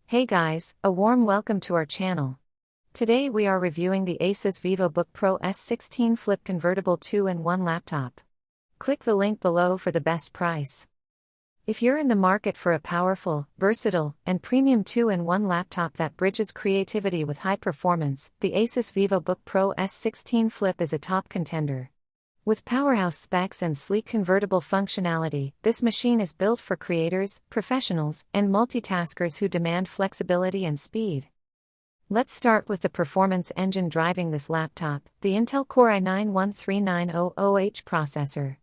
Hey guys, a warm welcome to our channel. Today we are reviewing the ASUS Vivobook Pro S 16 Flip Convertible 2-in-1 laptop. Click the link below for the best price. If you're in the market for a powerful, versatile, and premium 2-in-1 laptop that bridges creativity with high performance, the ASUS Vivobook Pro S 16 Flip is a top contender. With powerhouse specs and sleek convertible functionality, this machine is built for creators, professionals, and multitaskers who demand flexibility and speed. Let's start with the performance engine driving this laptop, the Intel Core i9-13900H processor.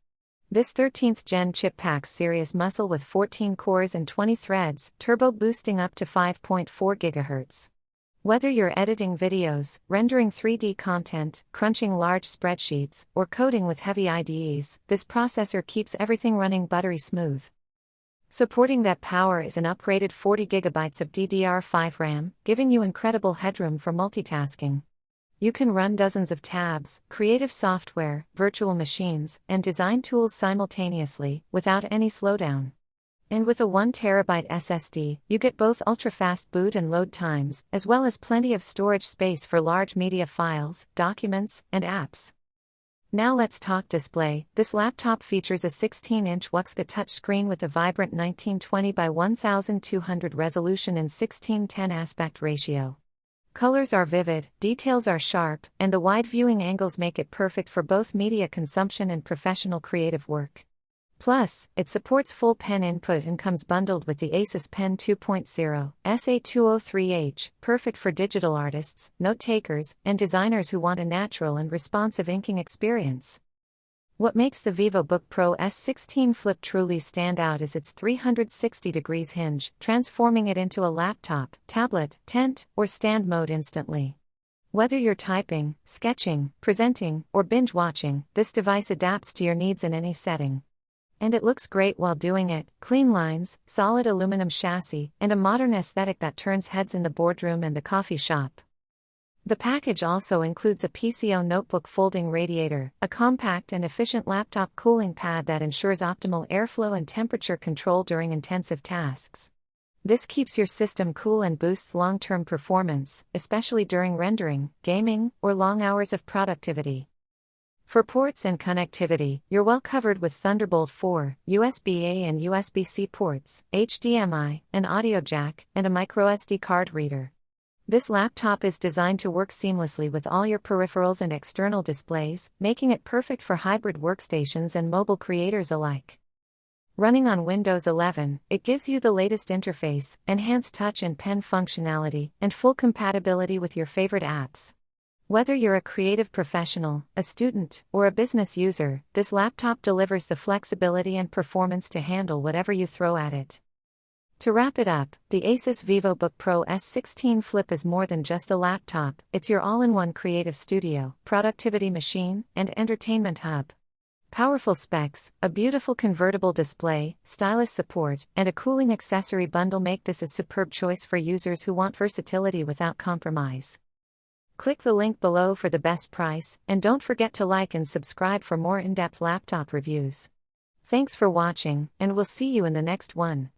This 13th gen chip packs serious muscle with 14 cores and 20 threads, turbo boosting up to 5.4 GHz. Whether you're editing videos, rendering 3D content, crunching large spreadsheets, or coding with heavy IDEs, this processor keeps everything running buttery smooth. Supporting that power is an upgraded 40 GB of DDR5 RAM, giving you incredible headroom for multitasking. You can run dozens of tabs, creative software, virtual machines, and design tools simultaneously, without any slowdown. And with a 1 TB SSD, you get both ultra-fast boot and load times, as well as plenty of storage space for large media files, documents, and apps. Now let's talk display. This laptop features a 16-inch WUXGA touchscreen with a vibrant 1920 by 1200 resolution and 16:10 aspect ratio. Colors are vivid, details are sharp, and the wide viewing angles make it perfect for both media consumption and professional creative work. Plus, it supports full pen input and comes bundled with the ASUS Pen 2.0 SA203H, perfect for digital artists, note-takers, and designers who want a natural and responsive inking experience. What makes the Vivobook Pro S16 Flip truly stand out is its 360-degree hinge, transforming it into a laptop, tablet, tent, or stand mode instantly. Whether you're typing, sketching, presenting, or binge-watching, this device adapts to your needs in any setting. And it looks great while doing it: clean lines, solid aluminum chassis, and a modern aesthetic that turns heads in the boardroom and the coffee shop. The package also includes a PCO notebook folding radiator, a compact and efficient laptop cooling pad that ensures optimal airflow and temperature control during intensive tasks. This keeps your system cool and boosts long-term performance, especially during rendering, gaming, or long hours of productivity. For ports and connectivity, you're well covered with Thunderbolt 4, USB-A and USB-C ports, HDMI, an audio jack, and a microSD card reader. This laptop is designed to work seamlessly with all your peripherals and external displays, making it perfect for hybrid workstations and mobile creators alike. Running on Windows 11, it gives you the latest interface, enhanced touch and pen functionality, and full compatibility with your favorite apps. Whether you're a creative professional, a student, or a business user, this laptop delivers the flexibility and performance to handle whatever you throw at it. To wrap it up, the ASUS Vivobook Pro S16 Flip is more than just a laptop, it's your all-in-one creative studio, productivity machine, and entertainment hub. Powerful specs, a beautiful convertible display, stylus support, and a cooling accessory bundle make this a superb choice for users who want versatility without compromise. Click the link below for the best price, and don't forget to like and subscribe for more in-depth laptop reviews. Thanks for watching, and we'll see you in the next one.